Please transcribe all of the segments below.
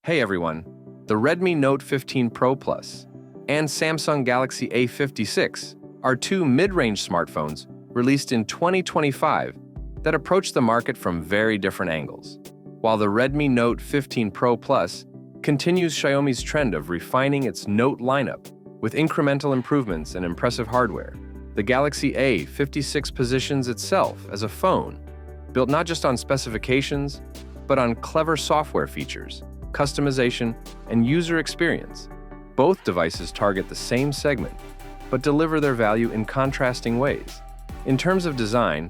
Hey everyone, the Redmi Note 15 Pro Plus and Samsung Galaxy A56 are two mid-range smartphones released in 2025 that approach the market from very different angles. While the Redmi Note 15 Pro Plus continues Xiaomi's trend of refining its Note lineup with incremental improvements and impressive hardware, the Galaxy A56 positions itself as a phone built not just on specifications, but on clever software features, customization, and user experience. Both devices target the same segment, but deliver their value in contrasting ways. In terms of design,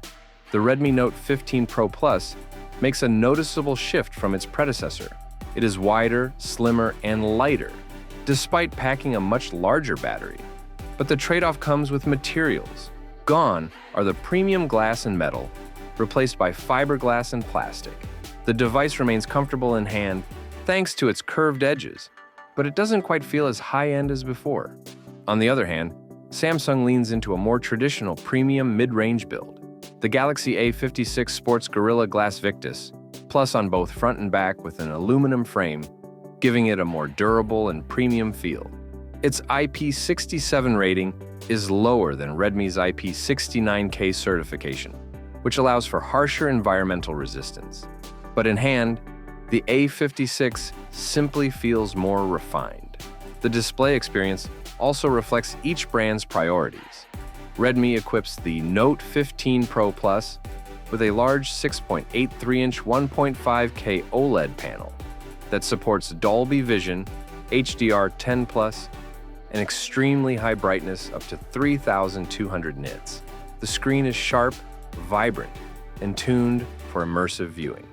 the Redmi Note 15 Pro Plus makes a noticeable shift from its predecessor. It is wider, slimmer, and lighter, despite packing a much larger battery. But the trade-off comes with materials. Gone are the premium glass and metal, replaced by fiberglass and plastic. The device remains comfortable in hand thanks to its curved edges, but it doesn't quite feel as high-end as before. On the other hand, Samsung leans into a more traditional premium mid-range build. The Galaxy A56 sports Gorilla Glass Victus Plus on both front and back with an aluminum frame, giving it a more durable and premium feel. Its IP67 rating is lower than Redmi's IP69K certification, which allows for harsher environmental resistance. But in hand, the A56 simply feels more refined. The display experience also reflects each brand's priorities. Redmi equips the Note 15 Pro Plus with a large 6.83-inch 1.5K OLED panel that supports Dolby Vision, HDR10+, and extremely high brightness up to 3,200 nits. The screen is sharp, vibrant, and tuned for immersive viewing.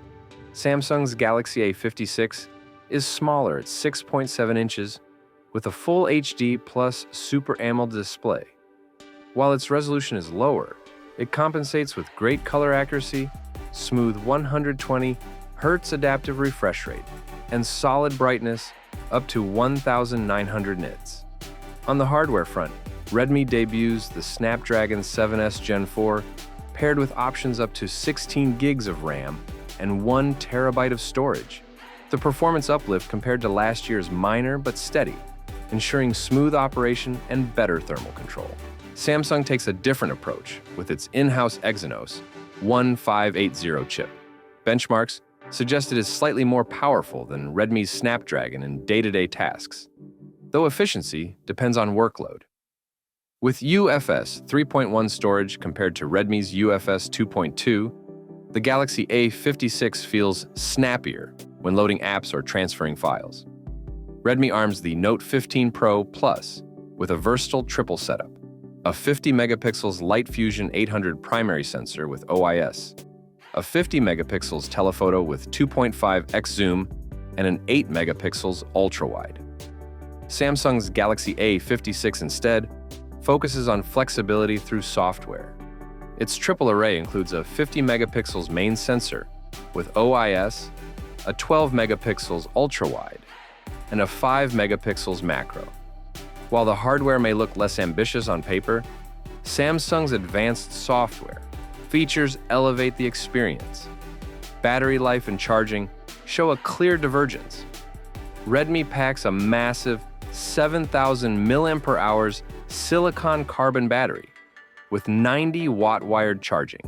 Samsung's Galaxy A56 is smaller at 6.7 inches with a full HD plus Super AMOLED display. While its resolution is lower, it compensates with great color accuracy, smooth 120 Hz adaptive refresh rate, and solid brightness up to 1,900 nits. On the hardware front, Redmi debuts the Snapdragon 7S Gen 4 paired with options up to 16 gigs of RAM and 1 terabyte of storage. The performance uplift compared to last year is minor but steady, ensuring smooth operation and better thermal control. Samsung takes a different approach with its in-house Exynos 1580 chip. Benchmarks suggest it is slightly more powerful than Redmi's Snapdragon in day-to-day tasks, though efficiency depends on workload. With UFS 3.1 storage compared to Redmi's UFS 2.2, the Galaxy A56 feels snappier when loading apps or transferring files. Redmi arms the Note 15 Pro Plus with a versatile triple setup: a 50 megapixels Light Fusion 800 primary sensor with OIS, a 50 megapixels telephoto with 2.5x zoom, and an 8 megapixels ultra-wide. Samsung's Galaxy A56 instead focuses on flexibility through software. Its triple array includes a 50 megapixels main sensor with OIS, a 12 megapixels ultra-wide, and a 5 megapixels macro. While the hardware may look less ambitious on paper, Samsung's advanced software features elevate the experience. Battery life and charging show a clear divergence. Redmi packs a massive 7,000 mAh silicon carbon battery with 90-watt wired charging,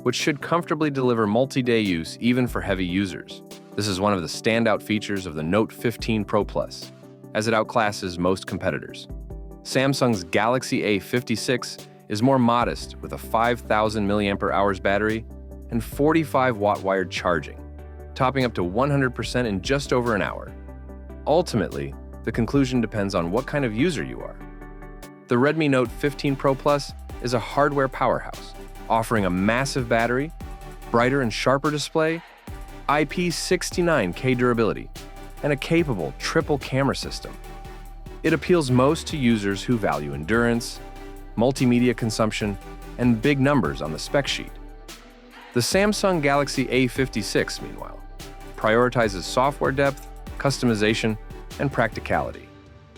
which should comfortably deliver multi-day use even for heavy users. This is one of the standout features of the Note 15 Pro Plus, as it outclasses most competitors. Samsung's Galaxy A56 is more modest with a 5,000 mAh battery and 45-watt wired charging, topping up to 100% in just over an hour. Ultimately, the conclusion depends on what kind of user you are. The Redmi Note 15 Pro Plus is a hardware powerhouse, offering a massive battery, brighter and sharper display, IP69K durability, and a capable triple camera system. It appeals most to users who value endurance, multimedia consumption, and big numbers on the spec sheet. The Samsung Galaxy A56, meanwhile, prioritizes software depth, customization, and practicality.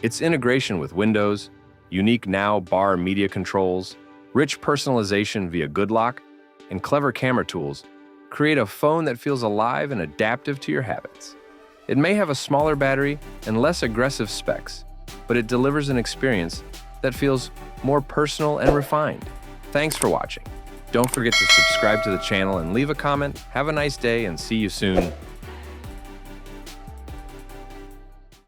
Its integration with Windows, unique Now Bar media controls, rich personalization via Good Lock, and clever camera tools create a phone that feels alive and adaptive to your habits. It may have a smaller battery and less aggressive specs, but it delivers an experience that feels more personal and refined. Thanks for watching. Don't forget to subscribe to the channel and leave a comment. Have a nice day and see you soon.